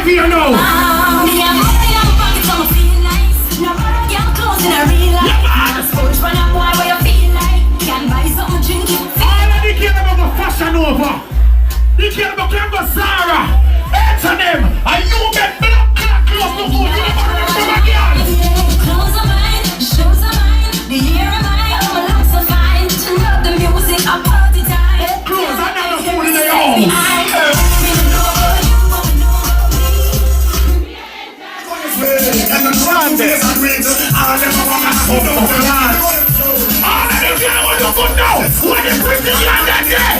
Here now. Me and money and pockets, I'ma feel nice. No matter get clothes in a real life. Sports run up why where you feel like. Can buy something drink it. All of the kids about go Fashion Over. The kids about can go Zara. Answer them. And you get black clothes to go. You never run from a girl. Clothes are mine, shoes are mine. The year am I, all my looks are fine. To love the music, a party time. Clothes are not a fool in the house. And the grand is a great. All of them want to hold on the land. All of them can't want to go now. When you bring the land that day.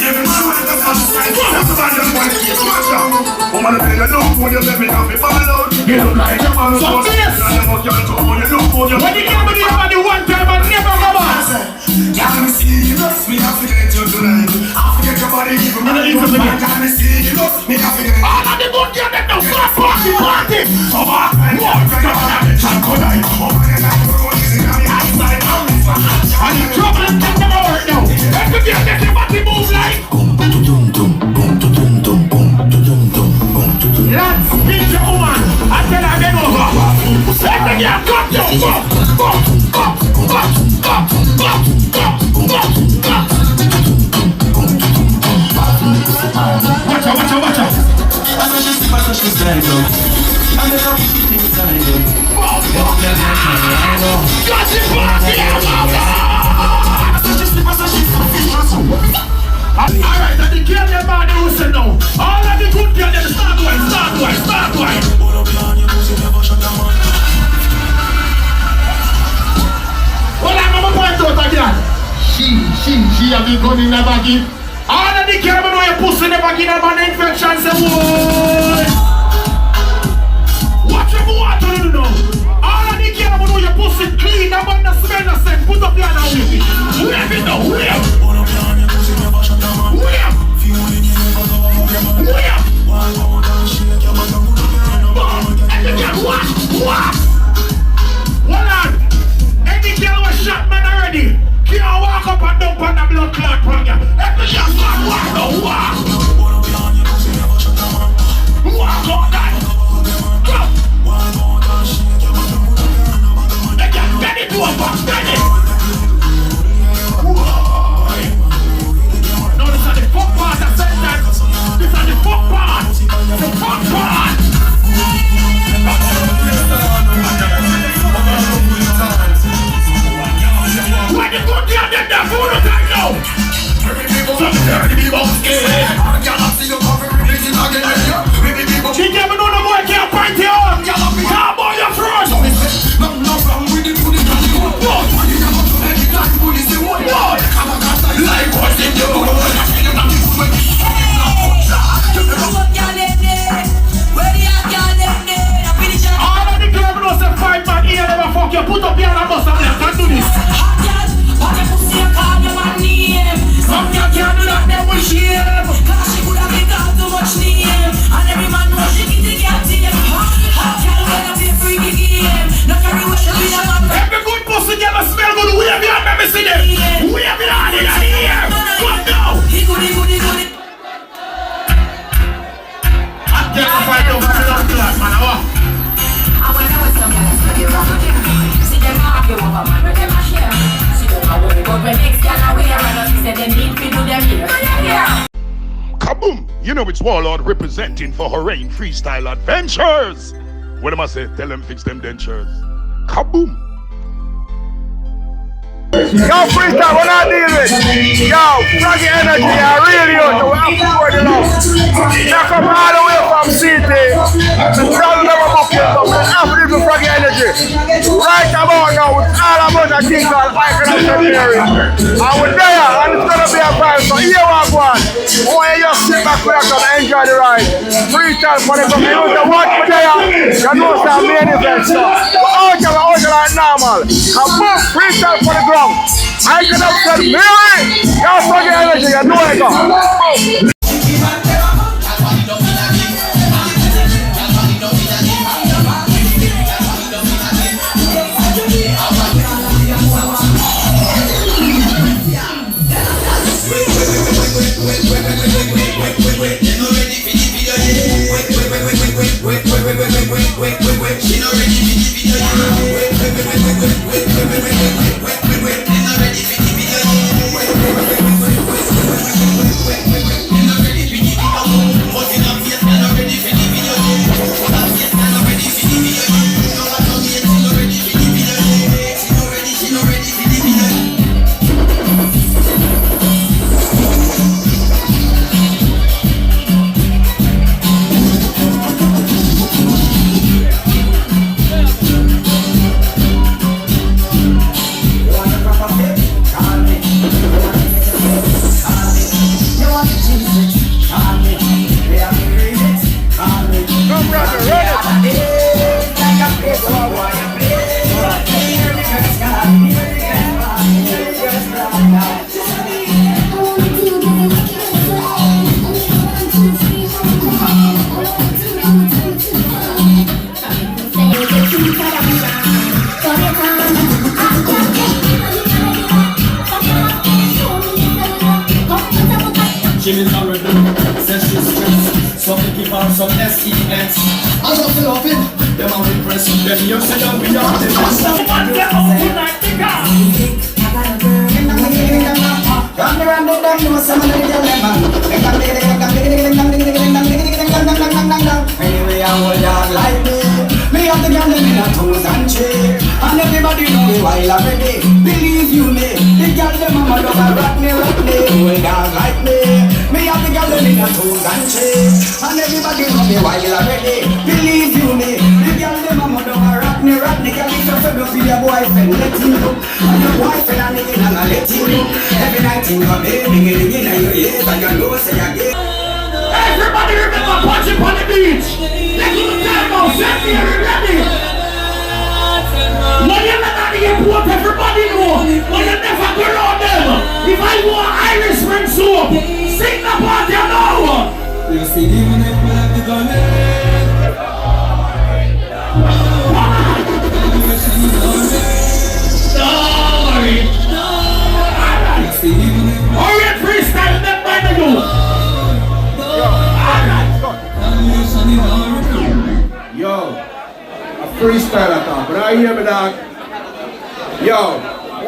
Every man wants to come straight. Every man just want to get smashed down. Woman, you don't want your baby now. If I'm alone, you don't like your man. So this. When you come with your body one time and never go back. Can we see you? Me have to get you tonight. I forget your body. Even when you come back. Can we see you? Me have to get you. All of the good girls that know start party. Come on, and the trouble is getting them out now. Every day they keep body move like. Let's beat your woman and tell her get over. Every day cut your Watch out. She's like, I never keep inside. Alright, that the girl them man who say no. All of the good girls them start wine. Well, I'm gonna point out again. She have been gun in the baggy. All of the girls know your pussy in the baggy, them an infection, say boy. Watch your water, you know. All of the girls know your pussy clean, them man the smell the same. Put up your hand and wave it. Wave it now, wave. Hold on. Any girl was shot man already. Can't walk up and down on the blood clot from you. Every girl start walk now, walk. Walk on that. Go. They can bend it to a box, bend it. No, this is the fuck part that said that. This is the fuck part. The fuck part. When you go down there, that food will take now. She never know the boy can't fight you. Come on, your friend. Like what's in all of the girls know say fight man here never fuck you. Put up your hand and bust up there. Can't do this. Some girl can't do that, they will shame. Cause she could have been got too much name. And every man knows she get the girl team. Hot girl wanna be a freaky game. Not every way she be a man. Every good pussy girl smell good. Wave your hand, let me see them. Wave your hand in the air. What now? He good. Hot girl fight over the love class, man. I wanna know some girls for the wrong thing. See them argue over man, but them a share. But when next girl are wear and say they need to do them here. Kaboom! You know it's Warlord representing for Oraine Freestyle Adventures. What am I say? Tell them fix them dentures. Kaboom! Yo, freestyle, what I deal with? Yo, Reggae Energy, I really want to afford the love. Now come all the way from city to travel never book it up. And after this with Reggae Energy, right about now with all about a thing called Icon of Area. And we're there, and it's gonna be a vibe. So here we go. When you just sit back and enjoy the ride. Freestyle for the company. You know what we're there, you know it's a main event stuff. But out like normal. And boom, freestyle for the ground. I can have said, Mary! Y'all fucking energy, you know it go. some SES. I love to love it. Them are impressed. Them you say don't be on the best. One get out tonight, nigga. Anyway, I hold on like me have the girl in a toes and chain. And everybody know me while I'm ready. Believe you me, the girl them a mother Rodney Rodney. Hold on like me have the girl in a toes and chain. And everybody know me while I'm ready. Believe you me, the girl them a mother Rodney Rodney. Girl, if you fed up with your boyfriend, let him know. And your boyfriend and the and I let him know. Every night you come in, ding and you ears and you know say again. Everybody remember punching on the beach. Let's do the time now. Set me ready. Now you never get put. Everybody know. But you never go around them. If I want Irish ring soap, sing the part you know. You see even if you like the gun. Sorry. Oraine Freestyle Adventures. Yo, a freestyle attack, but I hear me dog. Yo,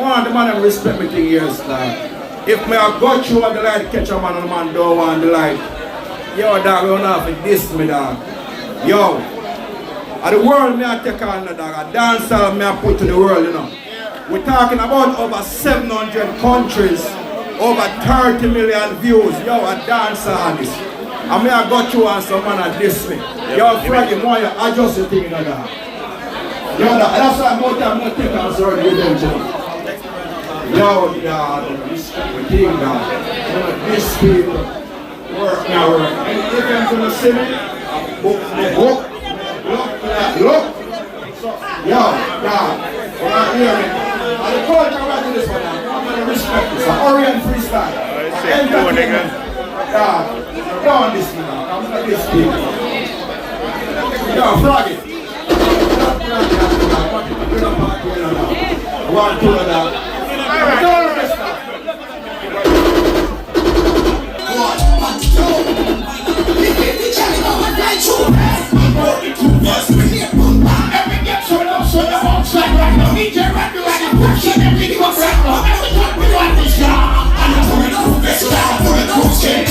one of the man that respect me thing here is that if me I got you on the light, catch a man and the man don't want the light. Yo dog, we don't have to diss me dog. Yo, at the world me I take on the dog, a dancehall me I put to the world, you know. We're talking about over 700 countries, over 30 million views. Yo, a dancehall this. I mean, I got you on some man and diss me. Yo, Froggy, more you adjust the thing like that. Yo, that's why I'm going to take on certain revenge. Yo, dog, respect the thing, dog. This people work now, work. And if you're going to see me, look. Yo, dog, when I hear me, I'm going to come to this one now. I'm going to respect this. Oraine Freestyle. Dog. Down this now, I'm not this big. Yo, Froggy. One, two, and that. Don't rest now. One, two. Every get so low, so the outside right now. DJ Rodney Rodney, pushing everything up right now. Every time we want this job. And I'm pulling through this job, pulling through shit.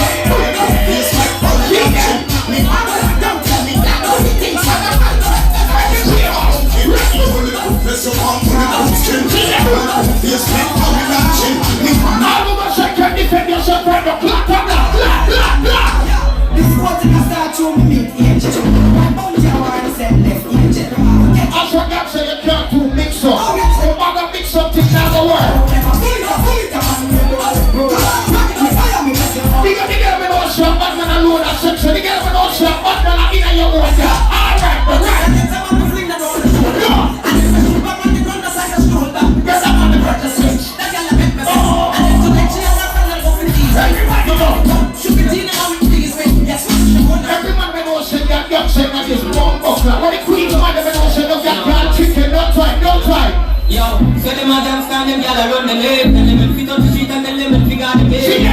Yo, so them a dance and them gyal a run the lane. Tell them to fit on the street and tell them to figure the pay.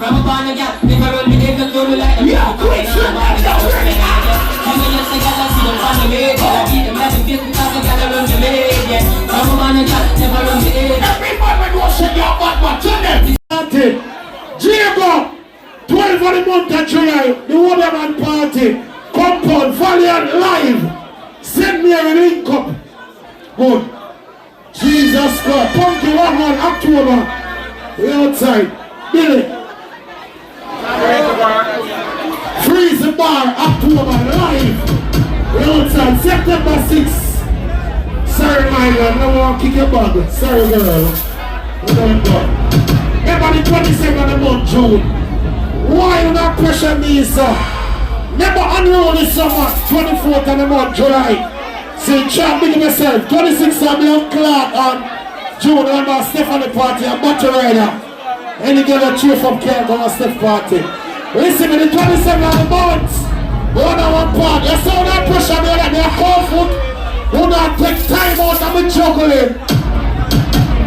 From a barn a gyal, they can run the lane and do like them. Yeah, quick, you know you say gyal a see them on the way. Gyal a beat them like the face because the gyal a run the lane. Yeah, from a barn a gyal, never run the lane. Everybody knows say you're bad, but tell them. Jacob, 12 of the month of July, the Waterman Party, Compound, Valiant Live. Send me a link up. Good. Jesus Christ. Punky 1 October. We outside. Billy. Freeze the bar. October. Live. We outside. September 6th. Sorry, my girl. No one kick your bag. Sorry, girl. We don't go. Remember the 22nd of the month, June. Why you not pressure me, sir? Remember unroll this summer. 24th of the month, July. See, Chad, big myself. 26th of Black Clark on June. Remember Stephanie party and Butter Rider. Any girl that cheer from Camp on a Steph party. Listen to the 27th of the month. We on one part. You saw that pressure me like they're cold foot. Who not take time out of me juggling.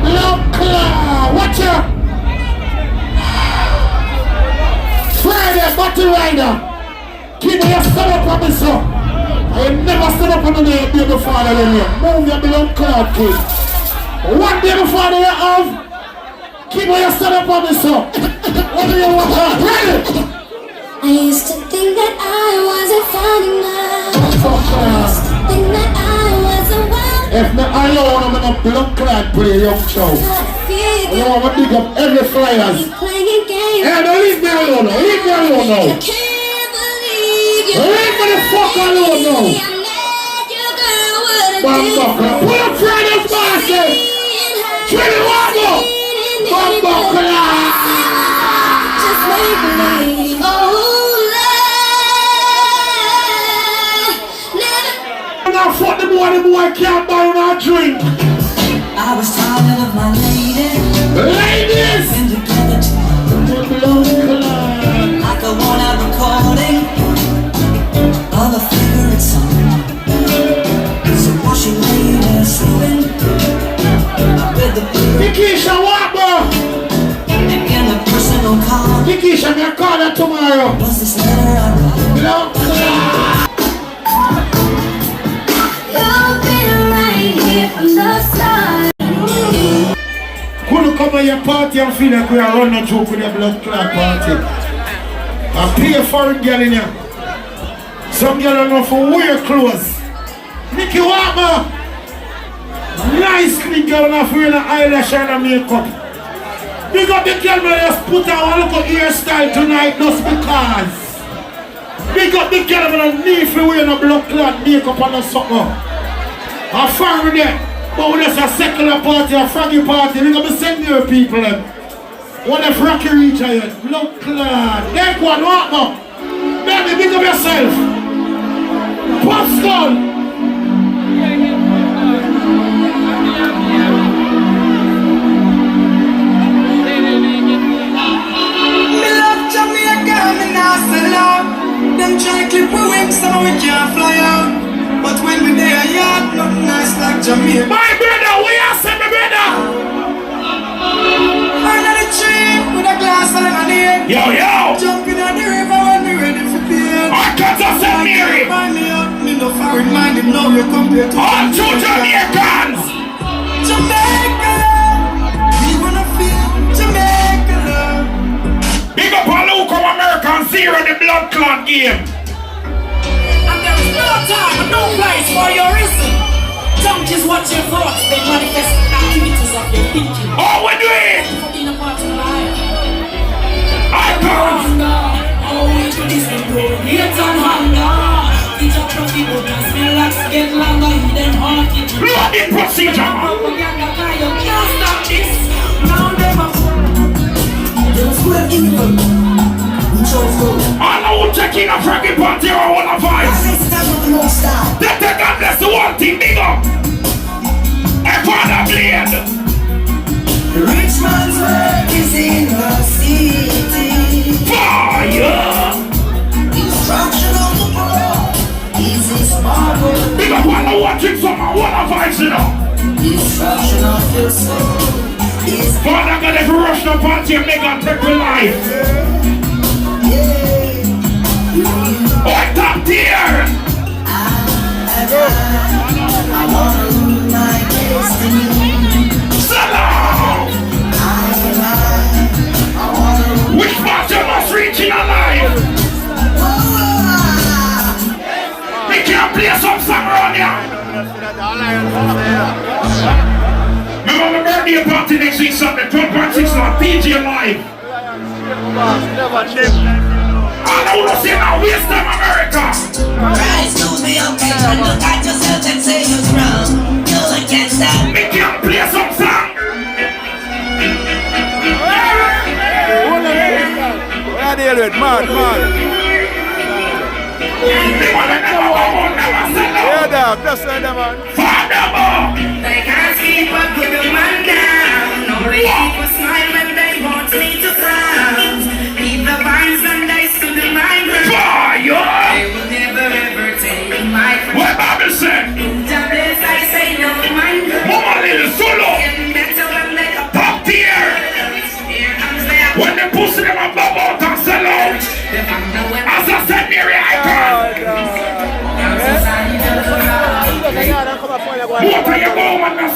Black Clark. Watch out. Friday, Butter Rider. Keep your stand up on me, son. I never stand up on the day baby father in here. Move your blood clot, kid. One baby father you have. Keep your stand up on me, son. What do you want? Ready? I used to think that I wasn't fine enough. I used to think that I wasn't wild. If me alone, I'm in a blood clot play, young chow. You know, I'm gonna dig up every flyers. Hey, don't leave me alone now. Leave me alone now. I can't believe you. Leave me the fuck alone now. Bumbuckler. Pull up Friday's basket. Trinity Wago. Bumbuckler. Just make believe. Now fuck the boy can't buy no drink. I was tired of my lady. Ladies! Been together too long. Like a worn-out recording of a favorite song. So while she lay there sleeping with the Nikisha, what, bro? in the personal call. Nikisha, me call her tomorrow. Was this letter I wrote? Blood You've been right here from the start. couldn't come to your party and feel like we are running a joke with your blood clot party. I pay for it, girl in here. Some girl don't know for wear clothes. Nikki Walker. Nice clean girl enough wearing an eyelash and a makeup. Big up the girl that just put on a little hairstyle tonight just because. Big up the girl that need for wearing a blood clot makeup and a something. I'm fine with that. But when it's a secular party, a froggy party, we're going to send your people in. What if Rocky reach out? Blood clot. Take one, what now? Baby, big up yourself. Pop skull. Me love Jamaica, me not sell out. Them try clip with wings so we can't fly out. But when we there, yard, nothing nice like Jamaica. My brother, we are send my brother. Under the tree with a glass of lemonade. Yo, yo. Jump in on the river when we ready for pain. I can't just send Mary. Find me out, me no foreign mind, him know you compared to All two Jamaicans. Jamaica love. We wanna feel Jamaica love. Big up all who come American zero the blood clot game. And there is no time and no place for your reason. Don't just watch your thoughts, they manifest activities of your thinking. All we do it. For being a part of life. I can't. Oh, it's this and go. Hate and hunger. Teach up from people just relax, get longer, hidden heart. Bloody procedure. Propaganda, you can't stop this. Now never. I know who checking a froggy party or one of us. They take and bless the one thing big up. A father blade. The rich man's work is in the city. Fire. Destruction of the poor is his marvel. Big up all watching some one of us, you know. Destruction of your soul is Father God, if you rush the party and make a take your life. Oh, top tier. I wanna rule my destiny. Salam. I wanna rule. Which part you must reach in your life? We can't play some song around here. Remember my birthday party next week Sunday, 12.6 on DJ Live. I don't want to see now waste time America. Rise to the occasion, look at yourself and say you're wrong. No one can stop. We can't play some song. What are you doing? Man. They want to never sell out. Yeah, that's right, man. Father, They can't keep up with the man down. No way people smile when they want me to frown. Keep the vines and they to the mind. fire. They will never ever take my friend. What Bible said? That is I say no mind. Mama little solo. Getting better when they come. Top tier. Here comes their When they pussy them a bubble out and sell out. As I said, Mary, I can't.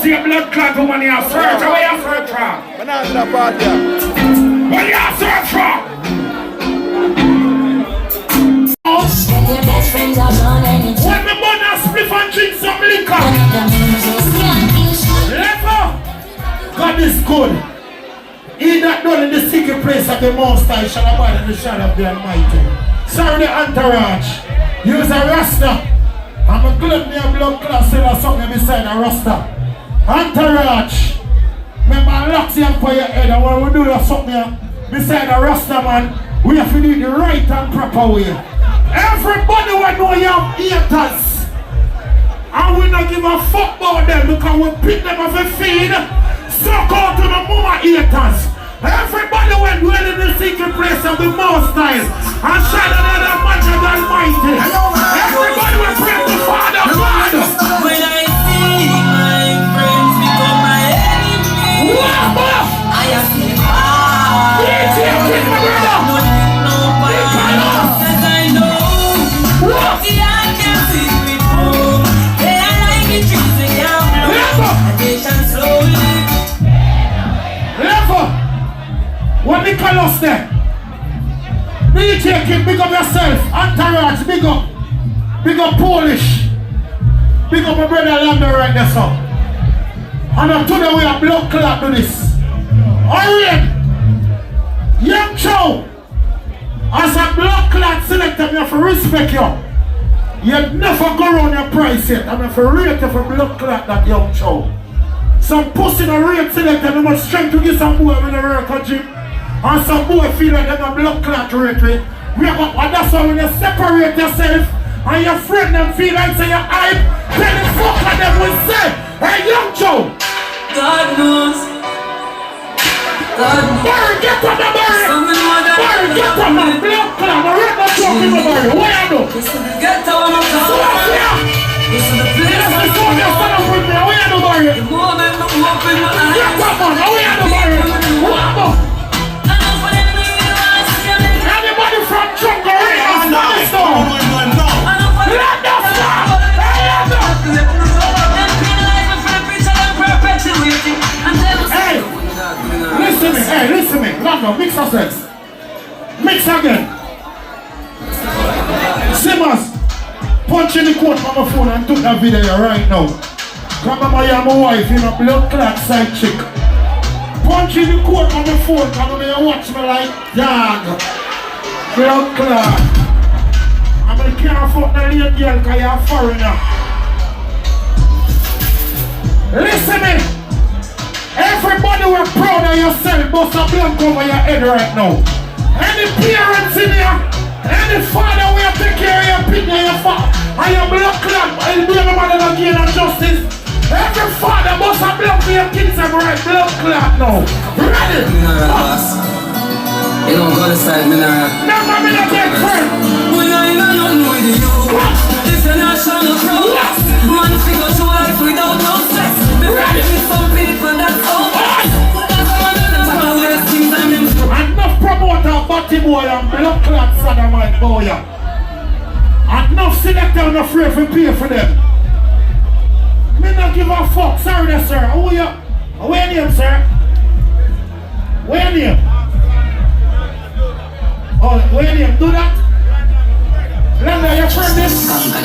see a blood clot woman you search. Where you search from? Banana party. Where you search from? When me burn a spliff and drink some liquor. Level. God is good. He that done in the secret place of the Most High shall abide in the shadow of the Almighty. Sorry, the entourage. Use a rasta. I'm a glad me a blood class or something beside a rasta. Entourage. Remember, lock you for your head, and when we do something beside a rasta, man, we have to do it the right and proper way. Everybody will know you have haters. And we don't give a fuck about them because we pick them off a feed. Suck out to the mama haters. Everybody will dwell in the secret place of the Most High and shadow of the Master Almighty. Everybody will pray to Father God. When I see my friends become my enemy, I have to DJ Kidd, my brother. As I know, the eye can see me home. They are like the trees they are blown. They shall slowly. Level. What the colors there? DJ Kidd, big up yourself. Entourage, big up. Big up Polish. Big up my brother Lando right there, so. And up today we are blood clot to this. Oraine. Young Chow. As a blood clot selector, I have to respect you. You never go around your price yet. I have to rate you for blood clot that Young Chow. Some pussy in a rate selector, they must strength to get some boy in the work gym. And some boy feel like they have a blood clot rate with. And that's why when you separate yourself and your friend them feel like say you're hype, then the fuck of them will say, hey Young Chow. God knows. Barry, get on the Barry! Barry, get on the blood clot! I'm right now talking to Barry. What you do? Get on the So what's here? This is the place Yes, I saw you stand up with me. What you do, Barry? the moment I open my eyes. Get up, man. What you do, Barry? What you do? Anybody from Jungle Ring? Stone? Let us stop! Hey! Listen to me. Lando, mix ourselves. Mix again. Simmers, punch in the code from my phone and took that video right now. Come on, my wife in a blood clot side chick. Punch in the code from my phone, come on, you watch me like dog. Blood clot. I'm gonna can't fuck the little girl because you're a foreigner. Listen me. Everybody were proud of yourself, bust a blank over your head right now. Any parents in here, any father will take care of your picture, your father, and your blood clot, and be a man and gain of justice. Every father must have blood for your kids and right blood clot now. Ready? You don't go to side, me not. Never be a big friend. When I know with you, it's a national crowd. Man figure to life without no stress. Be ready with some people that's all. Enough promoter, batty boy, and blood clot sodomite boy. Enough selector, and afraid to pay for them. Me not give a fuck, sorry there, sir. Who you? Where your name, sir? Where your name? Oh, where your name? Do that? Landa, your friend is? Landa,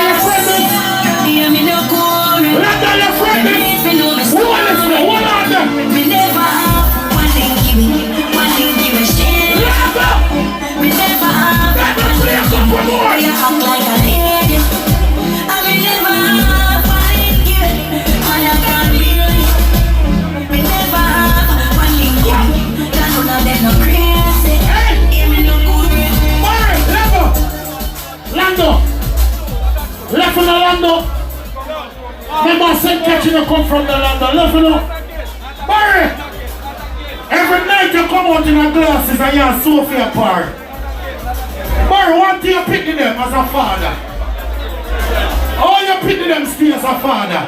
your friend is? Landa, your friend is? Who are listening? What are them? Me never have one thing give me a shame. Me never have one thing give me you act like a lady. I me never have one thing give me and I can't believe. Me never have one thing give me none of them no crazy. Hear me no good. Alright, Lando. Left on the Lando. Remember I said catching you come from the Lando. Left on the Barry. Every night you come out in a glasses and you're Sophia Park. Barry, what do you pity them as a father? How you pity them still as a father?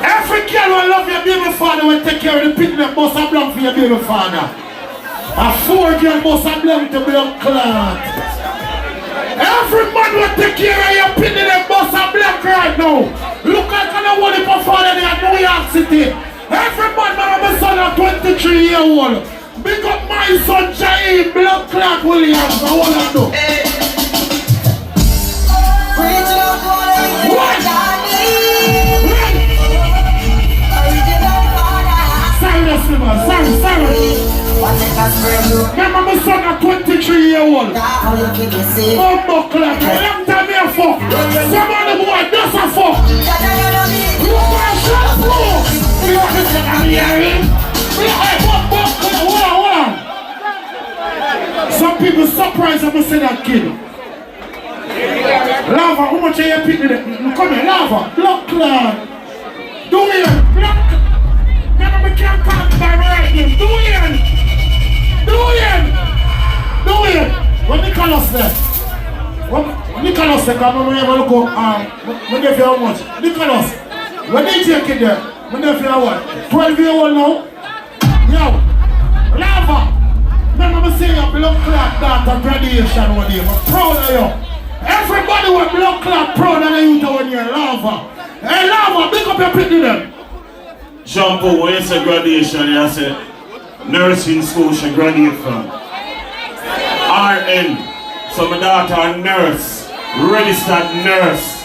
Every girl will love your baby father will take care of the pity them bust a blank for your baby father. A 4 girl bust a blank to blood clot. Every man will take care of your pin in the bus and black right now. Look like I don't want to perform in New York City. Every man, my son at 23-year-old. Big up my son Jaime Blood Clot Williams. I want to do. What? Seriously, man. Sorry. Remember my son at 23-year-old. Oh, Buckler, a long time here fuck. Some of the boy does a fuck. You want to Shampoo? You want to say I'm hearing? Hold on. Some people surprised I'm say that kid. Lava, how much are you picking it? Come here, Lava. Blood clot. Do it. Blood. Remember we can't call it by right name. Do it. When Nicholas there. When Nicholas there, come on, we never look up. We give you how much? Nicholas. When DJ Kidd there, we never you what? 12-year-old now? Yo, Lava. Remember me say your blood clot daughter graduation one day. I'm proud of you. Everybody with blood clot proud of you when you're Lava. Hey Lava, pick up your picture then. Shampoo, when you say graduation, you say nursing school she graduate from. RN. So my daughter a nurse. Registered nurse.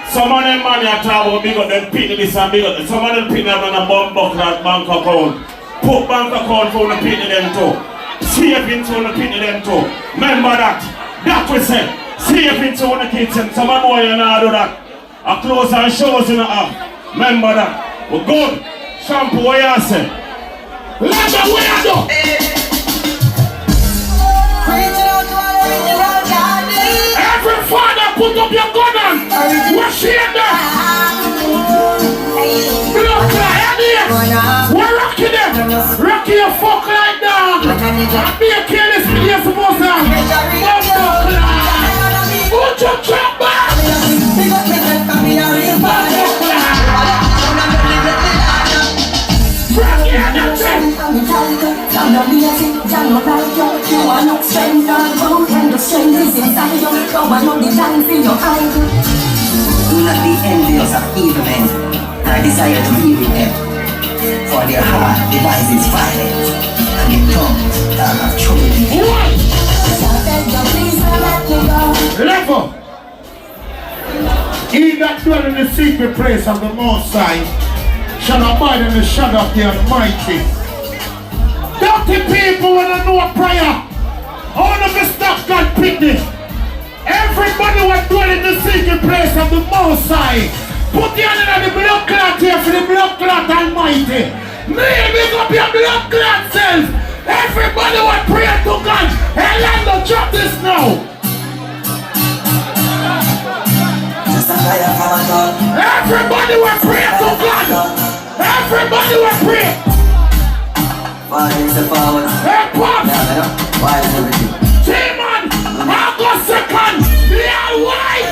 Some of them money I talk about big up them picking this and big up. Some of them picking them on a bum buckle at bank account. Put bank account for the picking them too. Save into the picking them too. Remember that. That we say. Save into the kids and some of boy you know do that. A clothes and shows in the app. Remember that. We're good. Shampoo, what you say? Let the way I do. Every father put up your gun on. We're seeing that. Blood clot, we're rocking them. Rocky your fuck like that. And be a careless with you supposed to have. Put your trap back. Do not be envious of evil men, nor desire to be with them. For their heart devises violence, and their tongues talk of trouble. Level. He that dwell in the secret place of the Most High shall abide in the shadow of the Almighty. Dirty people when I know a prayer. All of the stuff God picked it. Everybody will dwell in the secret place of the Most High. Put your hand in the blood clot here for the blood clot Almighty. Make up your blood clot self. Everybody will pray to God. Hey, Lando, drop this now. Everybody will pray to God. Everybody will pray. Hey, Pop. T-Man, I'll go second. Yeah, white.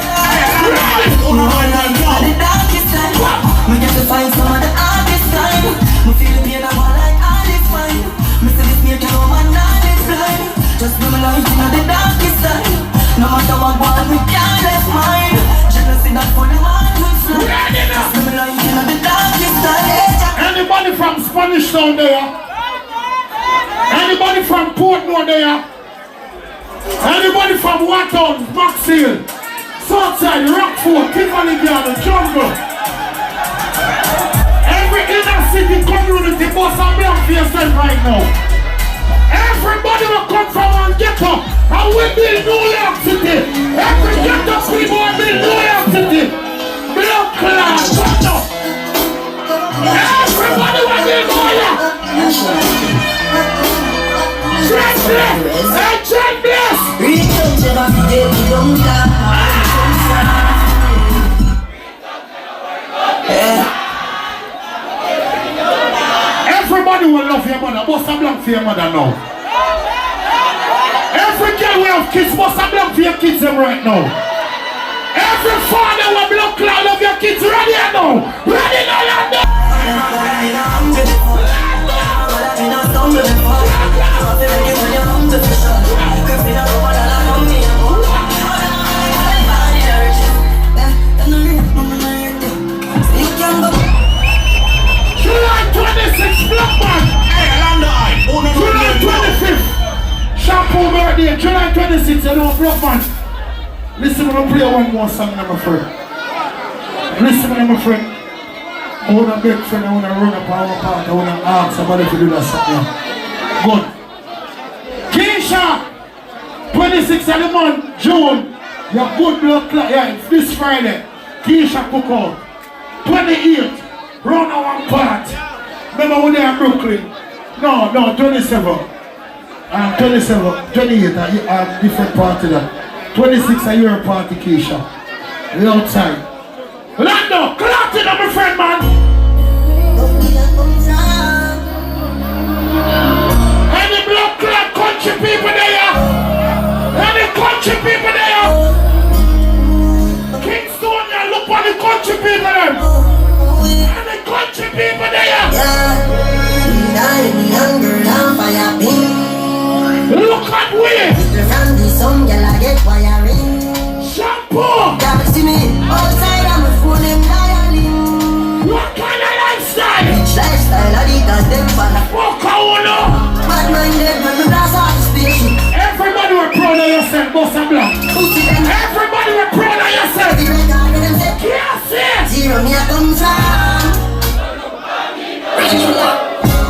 We get to find some of the hardest time. We feel the pain of all like all is fine. Mr. This make you know man all is blind. Just do my life in the darkest side. No matter what one we can't left mine. Jealousy that for the heart will fly. Just do my life in the darkest side. Anybody from Spanish Town there? Anybody from Portmore there? Anybody from Watton, Maxfield, Southside, Rockford, Tiffany Garden, Jungle? Every inner city community must have been for yourself right now. Everybody will come from one ghetto and we build New York City. Every ghetto people will build New York City. Blood clot, shut up. Everybody will build New York. Trent Bless! Hey, Trent Bless! Everybody will love your mother. Bust a blank for your mother now. Every girl will have kids. Bust a blank for your kids them right now. Every father will blood clot love your kids. Ready now? Ready now, Lando? Shampoo birthday, July 26th, you know, block man. Listen, I'm gonna play one more song, my friend. Listen, my friend. I want a big friend, I want to run up our part, I want to ask somebody to do that something. Good. Keisha, 26th of the month, June, your good blood clot, yeah, it's this Friday. Keisha cook out. 28th, run our part. Remember when they are in Brooklyn? No, 27. 27, 28, a different party that. 26 a year party, Keisha. We outside. Lando, clap it up, my friend, man. Any blood clot country people there? Any country people there? Kingston, you look for the country people there. Any country people there? I'm younger than fire pin. Look at we. From the sun, girl, I get wiring. Shampoo. Can't see me outside, I'm a fool in dialing. What kind of lifestyle? Rich lifestyle, I need a them for the Fuck out. bad minded, when the glass off the spaceship. Everybody were proud of yourself, boss and black. Everybody were proud of yourself. Yes, yes. Zero me a come from.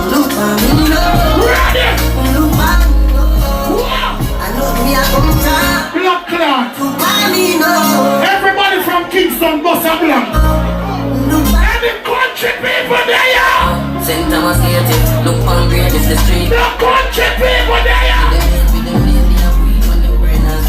Look for me now. Ready. Look for me now. Wow. I know me a come from. Blood clot. Look for me now. Everybody from Kingston, boss and black. Look for And the country people there. St. Thomas native, look hungry and it's the street. The country people there. With them lady and weed when the brain has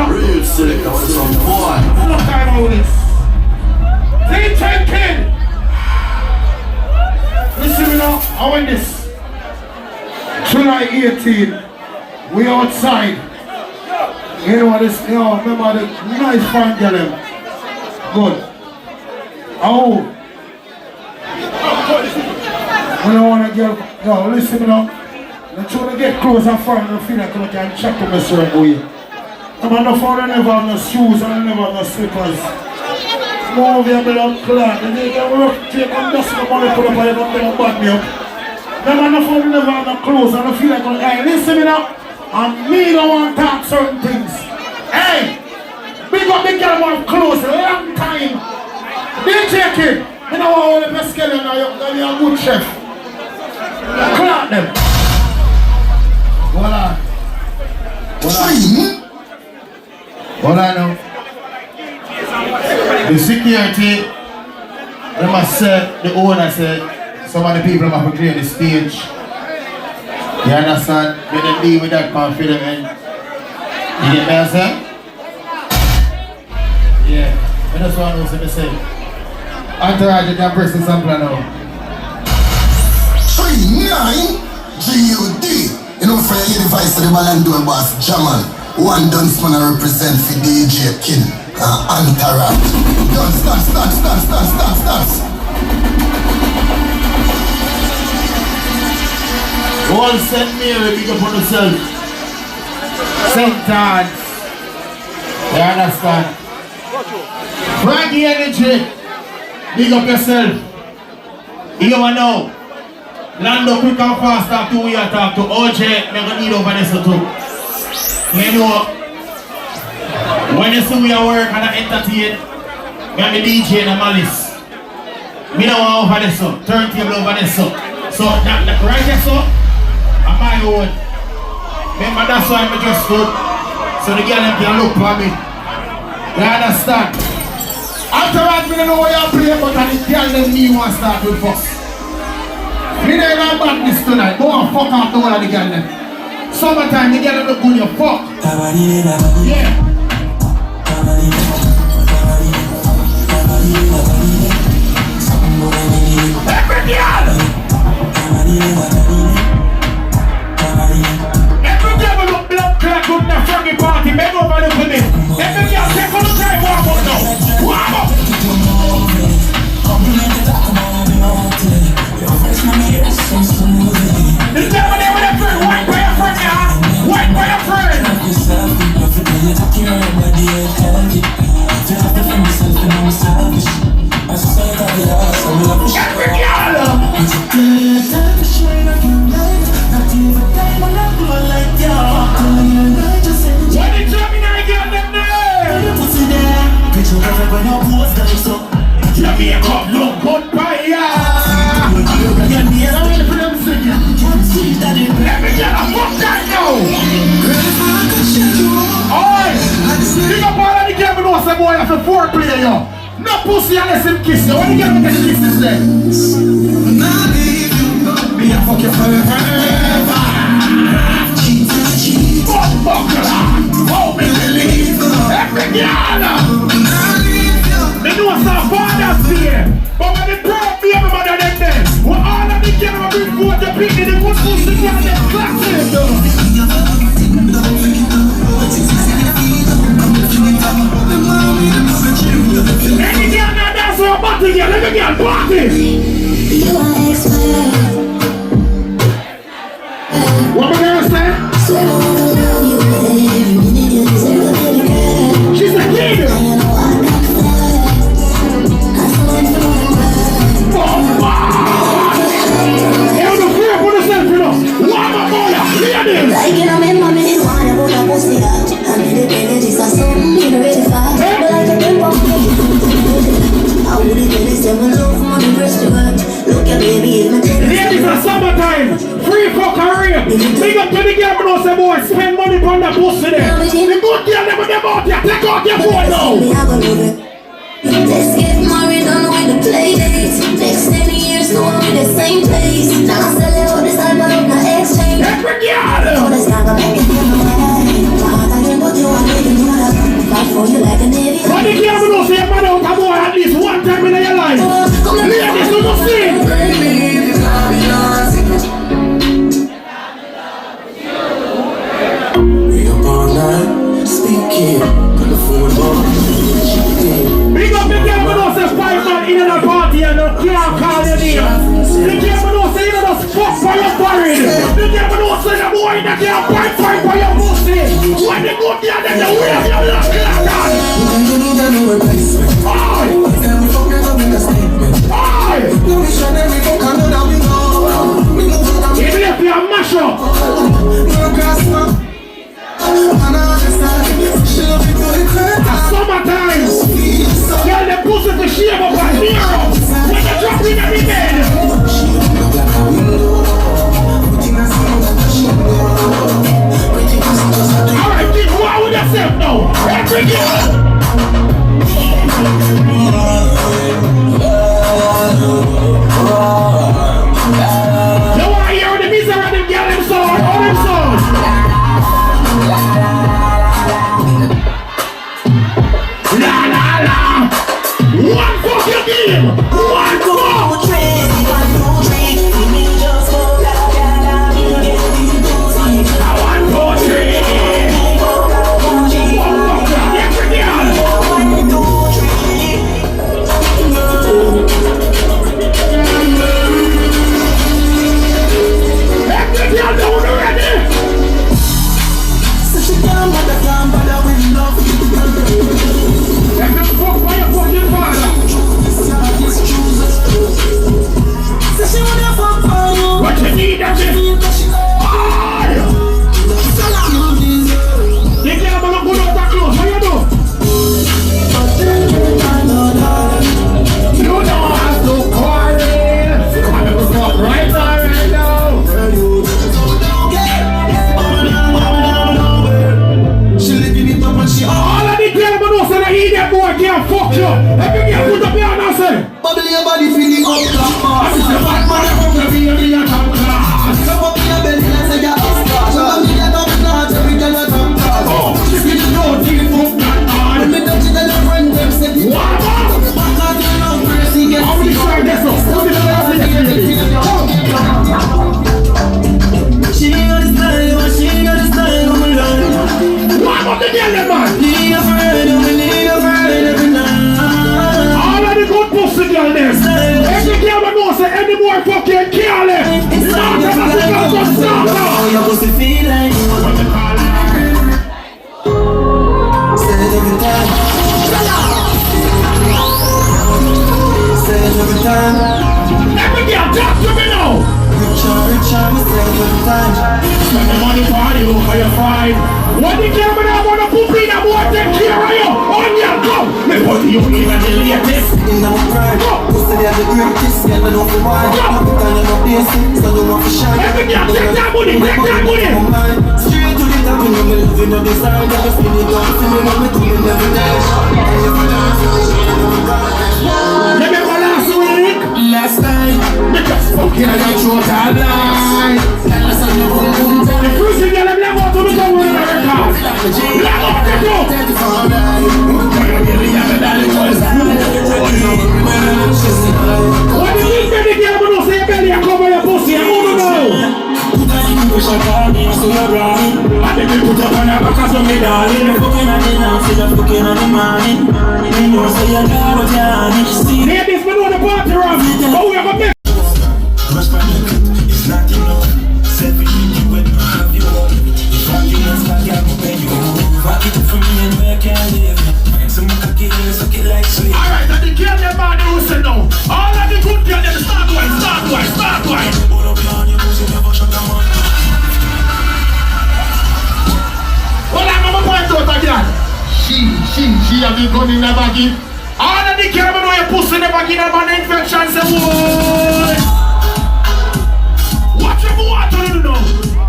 Real sick, I want some boy. Look at all this. DJ Kidd. Listen me now, I want this. July 18, we outside. You know what this, you know, remember the nice fine girl them. Good. Oh. We don't want to get, yo, listen me now. I'm trying to get close and far and feel like I can check to Mr. Boy. I'm not for I never have no shoes and I never have no slippers. More of your blood clot. And they can work, take and dust the money, put up and you don't bad me up. I'm not for I never have no clothes and I feel like, hey, listen me now. And me don't want to talk certain things. Hey, big up the girl want clothes a long time. DJ Kidd, you know how the best girl you're a good chef. Clot them. Hold on. Hold on now. The security, they must say, the owner said, some of the people have to clear the stage. You understand? Let them be with that man for them end. You get me, I say? Yeah. I just want to say. Entourage, you can press the sampler now. 39 G.U.D. You know, for your device to the Malandor boss, Jamal. One dance man I represent for DJ Kidd Entourage. Dance. All St. Mary, big up on yourself. St. Anne's. You understand? Reggae energy. Big up yourself. You don't know. Lando quick and fast after we talk to OJ, never need over this too. You know, when you see we are work and I entertain, me and the DJ and the malice. Me don't want over this so, turntable over this so. So that right there so, I'm my own. Remember that's why I just stood. So the girl can look for me. You understand? Afterwards, we don't know what you play, but the girl them me want to start with first. We don't have badness tonight. Go and fuck off the one of the girl them. Summertime, the girl look good, you fuck. Yeah. Every girl! Every girl look blood clot good in a froggy party. Make over look at me. Every girl take on the time, warm up now. Warm up! The devil there with a friend, white by a friend now. White by a friend. there, yo. No pussy unless him kiss you. When you get me get kisses then? Me a fuck you forever. Fuck buckler. Hold me believe. Every girl. They know some fathers fear. But when they grow up, be everybody them there. When all of the girls will bring forth the picnic, they put pussy down their classes. Any girl now dance for a party, girl, let me get a party. You are expert. What my girl say? Swear I wanna love you every minute you deserve a little girl. She's a kid. And you know I got flat. I swear to God. Hey, on the crib, put yourself in us. What my boy? Hear this. Like you know me, mommy, you wanna put a pussy out. I'm in the belly, this is something you ready for. But I can get one for you. I wouldn't tell you, say my love from the restaurant. Look at baby, it's my tell you. Ladies are summertime. Free for career. Big up to the girl, but say boy, spend money on the pussy there. The good girl, never them out here. Take out your phone now. Let's get married on with the play dates. Next 10 years, no one in the same place. Now I sell it all this time, but I'm not exchange. Every girl. Oh, that's not gonna make it feel no way. I can go to a nigga, you wanna fight for you like a navy. But the girl will not say a man out a boy at least one time in your life. Ladies, do not see. We up all night, speaking on the phone. Big up the girl will not say 5 man in a party and no can't call your name. The girl will not say you don't fuck for your parade. The girl will not say the boy that can't fight for your pussy. When the good girl then the way of your love like that. You need a new replacement. Aye. Then we fuck up in a statement. Aye. No mission, then we fuck another we know. We move on. Even if you are mash up. No gas, no. And I understand. She'll be doing crazy. At summertime. Girl, the pussy to shave up like Nero. When you drop in every bed. Alright, keep quiet with yourself now. Every girl. You want to hear the music of them girl them song? All them songs. La la la. One fucking game. One more. What you need that shit? They can't look good out that close. How you do? You don't have to quarrel. Come on, let's go right now. All of the girls but also the idiot boy can't fuck you. Every girl put up your hand and say Bubble your body feeling up clap pass. I'm the bad man from the baby and top class. Come up in your belly and say you're up class. Show me your top class, every girl you're top class. Oh, if you don't keep up that hard. Let me touch it and your friend them say what about? Back out your love, mercy, get How many try this up? How many try this up? She got the style, she got the style, I'm alone. What about the girl them man? Need a friend, I'm need a friend every night. All of the good pussy girl them. Every girl that knows say any more fucking careless. It's not gonna be a good start. Oh, your pussy feel like What they call it? say it every time. Say it every time. Every girl talk to me now. Rich and we say it every time. Spend the money party over your fight. What the girl that want to put in a boy take care of you? On your go. Me put you in the latest. In our pride, pussy they are the greatest. Girl, I know for why. Every time you're not basic, so you want to shine. Every girl take that money, take that money. Straight to the that me know me loving on the side. Never spin it down, see me know me coming every day. Let me go last week. Last night, Me just fucking on your throat all night. The cruising girl, I'm never to become one of the records. Black out the door. What do you think the girl will say belly and cover your pussy? I don't know. Push up on me, so you're right. I think we put up on her back as a medallion. You're fucking on the dance, you're fucking on the morning. You know, so you're not what you're on. Ladies, we know the party round, but we have a mix. It's not enough. Self-esteem when you have your own. If I can start, I'm open you. Fuck it for me and where can I live? Some cocky is okay like sweet. Alright, and the girl them man who say no. All of the good girl them start wine. Put up on your pussy, never shut them on. Well, I'm gonna point out again. She have the gun in the baggy. All of the girl them know your pussy in the baggy, them man infection say what? Watch your water, you know.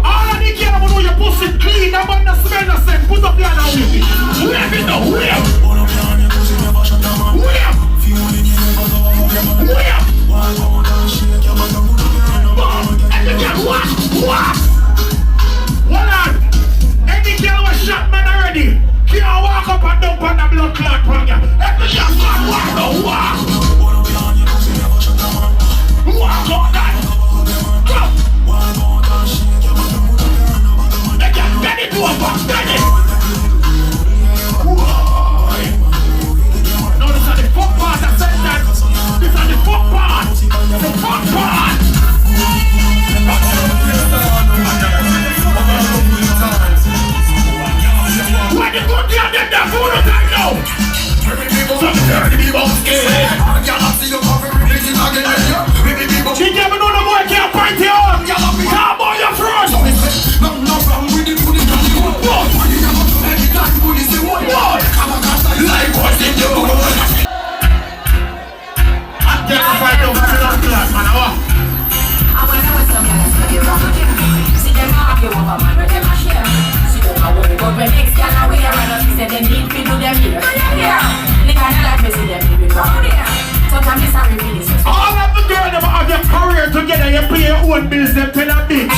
All of the girl them know your pussy clean, them man not smell the same. Put up your hand with it. Wave it now, wave. Put up on your pussy, never shut them on. Wave. Feeling you never go up your man. Wave. Walk out and shake your man, put up your hand. And the girl what? Hold on. Any girl was shot man already. Can't walk up and dump on the blood clot from you. Every girl walk now, walk. Put up on your pussy, never shut them on. Walk out that. Go. Walk out and shake your man, put up your hand. They can get it over, get it. No, this is the fuck part I said that. This is the fuck part. The fuck part. When you go down there, that's who the time now. She never know the boy can't fight you. Come on your front. Like what's in you? I'm just fight over the last class, man. I wanna know some guys for the wrong thing. See them argue over man, but them a share. See them a worry about when next girl are wear and she said they need to do them here. Nigga not like me, see them living round here. Sometimes it's a release. All of the girls that have your career together, you pay your own bills, them tell a bitch.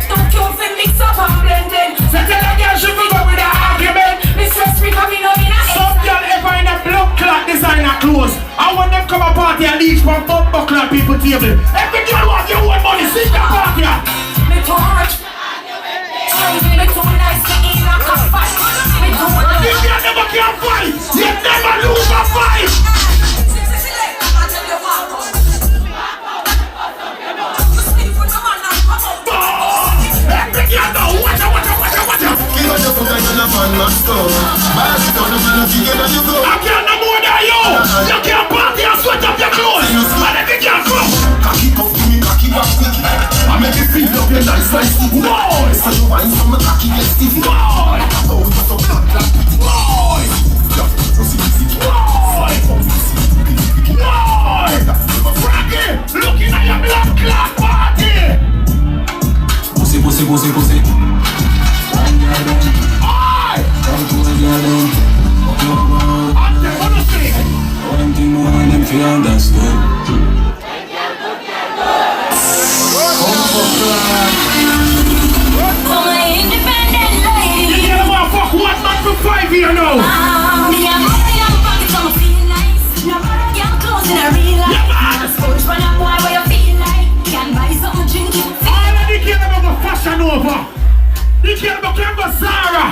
Don't you feel mix up and blending? So tell a girl she will go with an argument. Mistress free coming up in a some girl ever in a blood clot designer clothes. I want them come a party and leave from bumper clot people table. Every girl want your own money, sit down party. Me too much. Me too nice to eat like a fight. Me too much. This girl never can fight. You never lose a fight. Every girl know watch out. Give us your foot and you're not my store. Bash it on the floor, you get on your floor. I can't no more than you. You can't party and sweat up your clothes. And every girl come. Cocky up, give me cocky back quick. I make you feel up your nice like Stevie. Boy. So you wine from a cocky get Stevie. Boy. Oh, you're so blood like Petey. Boy. So see. Boy. Reggae, looking at your blood clot party. Pussy. Aye. You know. Fashion over. You can't go Zara.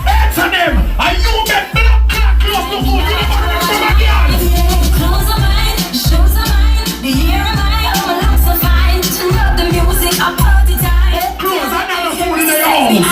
Answer them. And you get blood clot close to go. You never run from a girl. Clothes are mine, shoes are mine, the year am I, all my looks are fine. To love the music, a party time. Clothes are not a fool in their own.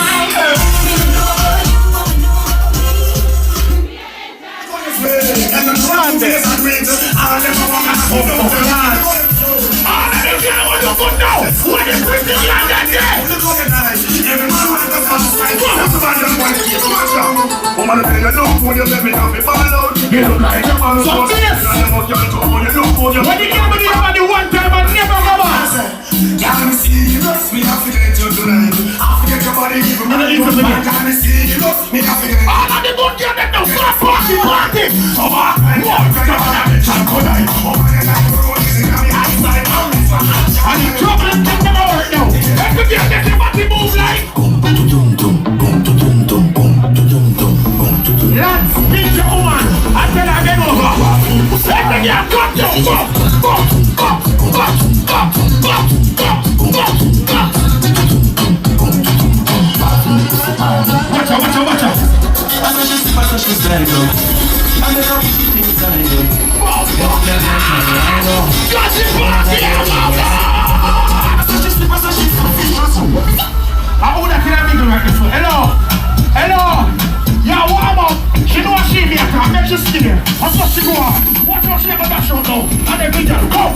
Yeah, come down. Watch out. Hello. Yeah, warm up. She know what she here. Come make she stay there. That's what she go on. Watch out, she never dash out now. And then big girl, go.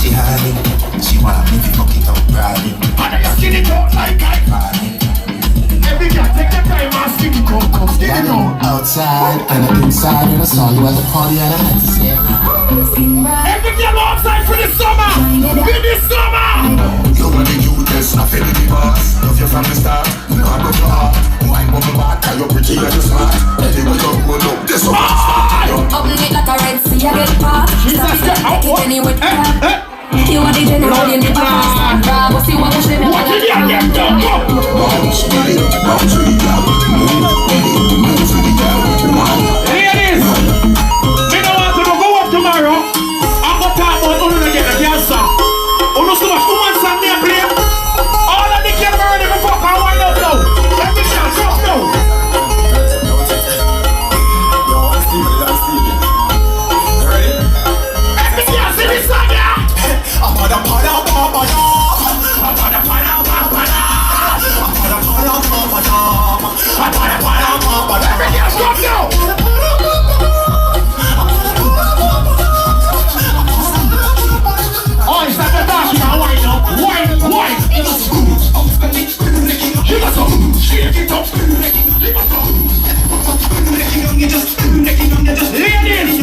She had it. She want me to fuck it up, riding. And then you skin it out like I. Hey, big girl, take your time and skin it out. Come skin it out. Outside and inside when I saw you at the party and I had to say hey, big girl, outside for the summer. For the summer. You want the cutest, I feel the boss. Love you from the start. You know I broke your heart. Wine bubble back, tell you pretty and you smart. Anyway, don't go look, this one is smart. Bubble it like a red sea, I get pop. Stop it, take it anywhere. You are the general in the past. Bravo, see what was the name. What did you get done? Bounce to the ground. Move to the ground. Ladies, me don't want to go up tomorrow. I'm going to talk about who to get a cancer. Who knows so much woman song they play? All of the kids are ready for fuck. I wind up now. Let me shout up now. Ready? Let me see this song, yeah. Stop now. Oh, it's like a dash now. Wine up. Wine. Give us some. Shake it up. Ladies,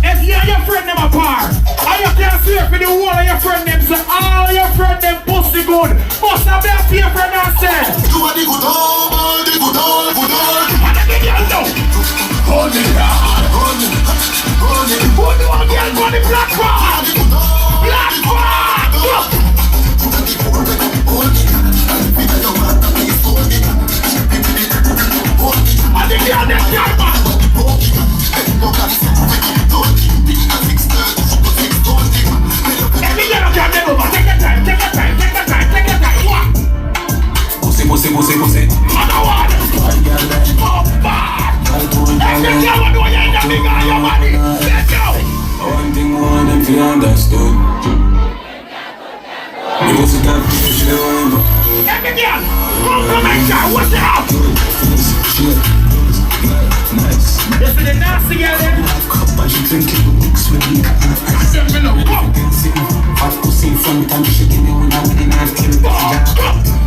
if you and your friend them apart, and you can't see for the whole of your friend them, so all your friend them pussy good. Must have been a fear friend and say You are the good old, the good old. And the big girl now. Hold it down. Who do a girl for the black part? Black part. And the girl them girl man. Every girl can take over. Take your time. Pussy. Another one. Oh, bad. Every girl want to hear the big guy, your money. Let's go. One thing more than feel understood. You was a damn fish, they were Every girl, come and shout, what's it up? nice. This is the nasty girl then. Cup and she drinking mix with me. Hot pussy from time shaking me when I win in half kill.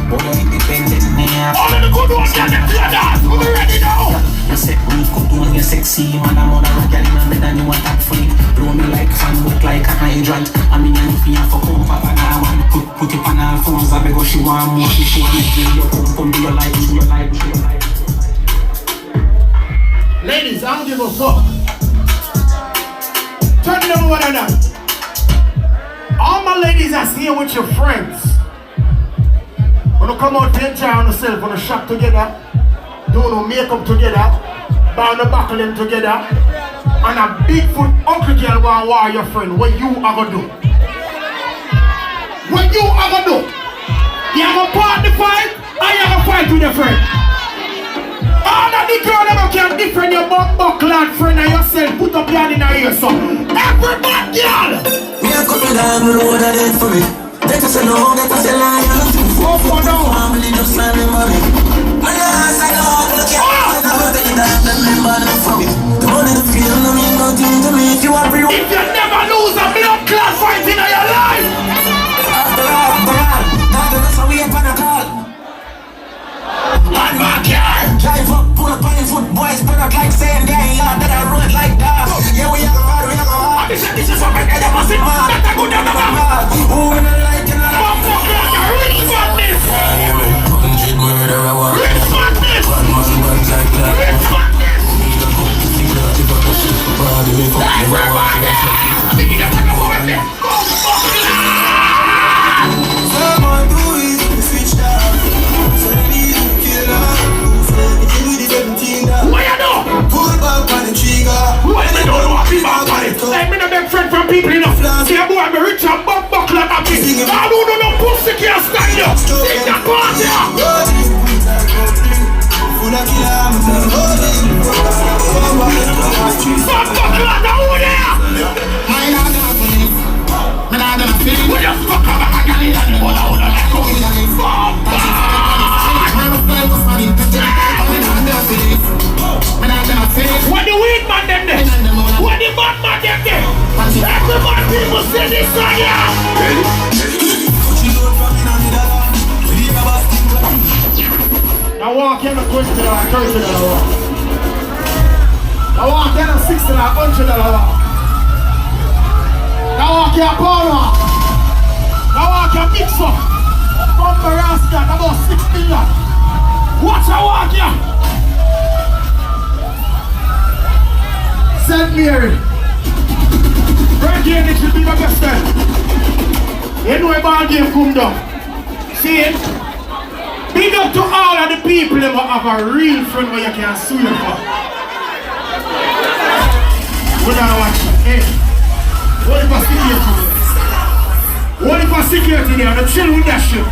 Boy, independent man. All of the good ones get them to your dance. Who ready now? You say we could do when you're sexy. Man, I'm on a rock, girl in a bed and you want that freak. Blow me like fan, look like a hydrant. I mean, I'm here for home, papa, now I want put it on her phones. I beg her, she want more, she want me. You pump, do you like, do you like. Ladies, I don't give a fuck. Turn them one or not. All my ladies that's here with your friends. When you come out to enjoy yourself, when you shop together, do no makeup together, bound the buckle them together, and a big foot uncle girl want war your friend. What you are gonna do? What you are gonna do? You have a part the fight, or you have a fight with your friend? All of the girl ever can different your buckle and friend and yourself. Put up your hand in her ear, so every bad girl. Me a couple down the road and it for me. Let us say no, let us say lie. Go for now. Family just remember me. My last I know, look at me. I will take it down, remember them for me. The money, the feel, no mean nothing to me. If you are free, if you never lose a blood clot fight in your life. After all, now the rest of we up on a call. One more car. Drive up, pull up on your foot, boys, put up like saying gang, yeah, that I run like that. Yeah, we are hard, we are hard. This is something that you must see. That's a good number. Who in the light and I rich madness. 100 murder hour. Rich madness. One man runs like that. Rich madness. Someone do it, switch down. So they need to kill her. With the 17 down. What you do? Pull back on the trigger. What you do? What you back on it? Let me know the people enough. See a boy, I'm rich and buckle like a bitch. I don't know no pussy can't stand you. Sing that part here. What the weed man them there? What the bad man them there? Everybody people say this song here. I walk in a $20, $30 walk. I walk in a $60, $100 walk. I walk in a power walk. I walk in a mix-up. From the Rasta, about 6 million. Watch I walk here. St. Mary. Reggae, it should be my best friend. You know a ball game come down. See it? Big up to all of the people that have a real friend where you can sue you for. What are you watching? Hey, what if I security there? What if I security there? I'm chill with that shit.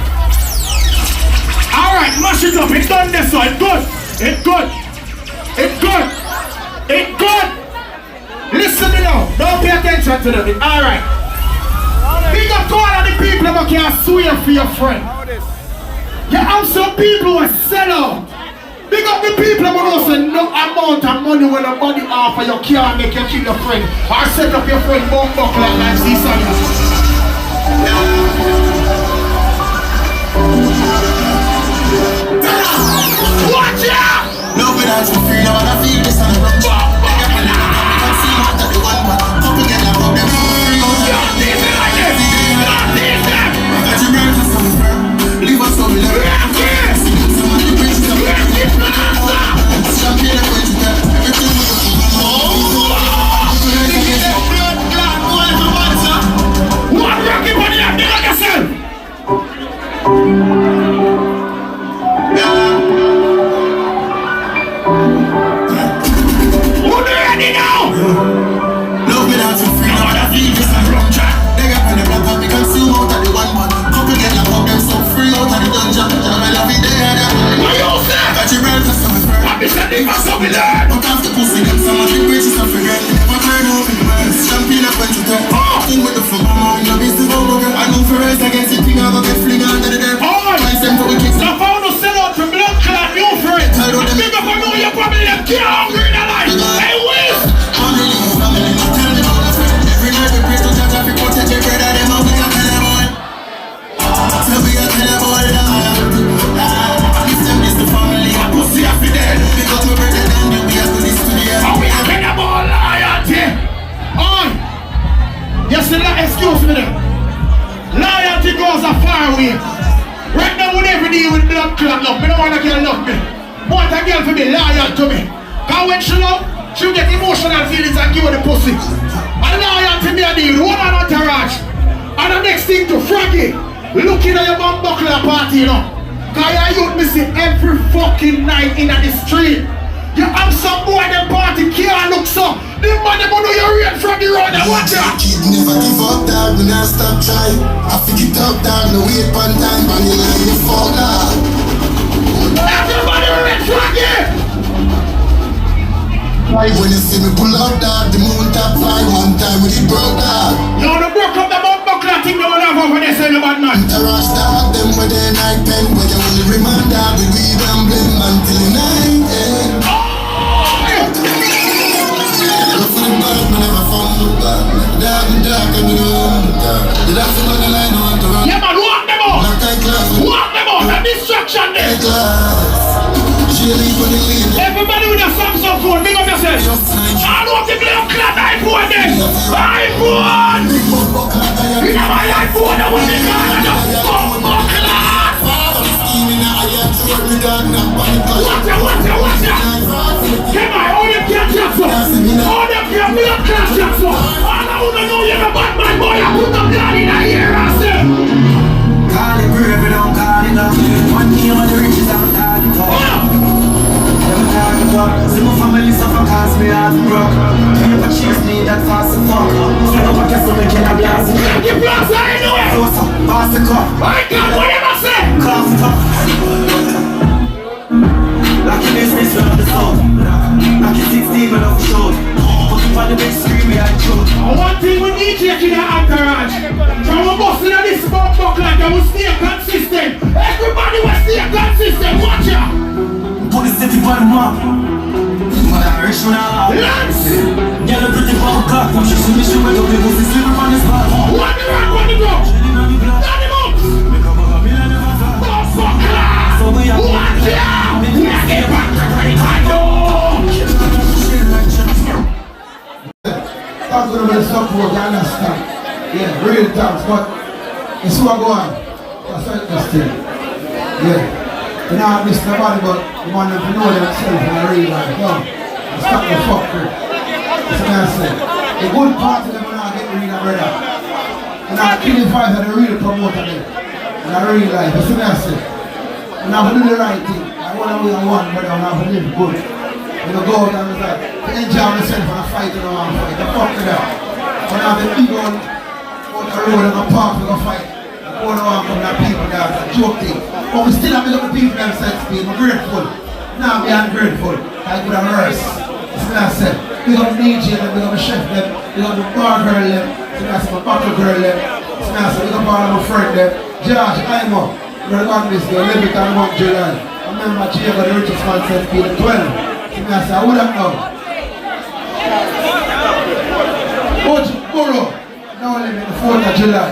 Alright, mash it up. It's done this one. It's good. It's good. It's good. It's good. Listen to me now. Don't pay attention to them. Alright. Big up to all of the people that can sue you for your friend. You have some people who sell out. Big up the people who don't say no amount of money when a body offer you can't make you kill your friend. Or set up your friend bomb buck like this on you. Watch out! No without you free, now I feel this on the road. I can see what that the one man. Couple get a problem for free. Don't leave me like this! Don't leave them! Got your girl to some firm. Leave us over there. Somebody brings some champagne and went to that. Everything we what rocky money have you like yourself? Who do you need now? love without you free, now I feel this and rum chat. They got on the block and we can see out of the one man. Couple get a pop them so free out of the dungeon. Jam I love it there. What you say? Got your breath to some friend. I be sending for something there. But after pussy them, some of the bridges are forget. Never turn over the man. Champagne up when you talk. Thing with the fuck, man. Your business over. I know for us against it, thing I go get fling under the them. Nice them for the kicks. I found to sell out to blood clot new friends. Big up I know your family them get hungry in the life. Hey, Wiz! Family, not tell me about a friend. Every night we pray to judge if you protect your brother, them out we can tell them all. So we can tell them all. If them is the family, I pussy happy dead. Because we're better than them, we have to this to the end. And we are tell them all loyalty. On! Yes, excuse me then. Loyalty goes a far way. Right now we never deal with blood clot love. Me don't want a girl love me. Want a girl to be loyal to me. Cause when she love, she'll get emotional feelings and give her the pussy. And loyalty me a deal. One on entourage. And the next thing to Froggy. Looking at your bum buckler party, you know. Cause you youth me see every fucking night in the street. You have some boy them party can't look so. The man them know you're real from the road and watch out. Kid never give up, dog, we not stop try. I pick it up, dog, no wait one time, but you like me fall, dog. Everybody real Froggy. When you see me pull up, dog, the moon top fly one time with it broke, dog. You wanna broke up the bump buckler thing you wanna have over there, say you bad man. Entourage, dog, them with their night pen, where you only remind, dog, we weed and blame until the night, yeah. Look for the bad, man, never found the bad. Dog, and dog, and the room, dog. You have to run the line, I want to run. Yeah, man, walk them out. Black eye class. Walk them out, the distraction there. Everybody with a Samsung phone, big up yourself. I don't give me a clap iPhone then. iPhone! You know my iPhone, I want it on the phone, clap. Watch out. Come on, all them can't jump so. All them can't be a class jump so. All I wanna know you're a bad man boy, I put the blood in the ear, I say. Call it brave, don't call it love. One day on the riches, I'm talking talk. See my family suffer cause me have broke. Paper chase need that fast to fuck. So no one can blocks are anyway. Pass the cup. My God, what am I saying? Cough it up. Like in business, we're on the sound. Like in 16, we're on the show. Put it on the big screen, we are true. One thing we DJ Kidd Entourage. From a bus in this buck like that will stay consistent. Everybody will stay consistent. Watch out. Put the city on the map. Directional. Lance. Yellow pretty ball cock. She see me, she went up the pussy, sleeping on the spot. What the rock, what the go? Down the box. Oh, fuck class. Watch out. Let's get back to Ricardo. That's going to be support, you understand? Yeah, real thanks, but you see what go on? That's what it is. Yeah. You know, I miss nobody, but you want them to know themselves in a real life. No. Stop the fuckery. That's what I say. The good part of them are not getting rid of brother. And I'm killing five are the real promoter them. In a real life. That's what I say. And I'm going to do the right thing. I want to be a one, but I'm going to live good. You know, go out and like, to enjoy myself and I fight and I want to fight. The fuck with that. When I have the big one, go to the road and I park and I fight. I go around from that people there, it's a joke thing. But we still have to look at people themselves being grateful. Now we are grateful. I could have rehearsed. That's what I said. We got the DJ them, we got the chef them, we got the bar girl them, so that's my bottle girl them. So I said, we got all of my friend them. Josh, I'm up. We're going to this day, 11th and 1 July. I remember Jay got the richest man said to be the 12th. I said, I would have known. Borough, now I live in the 4th of July.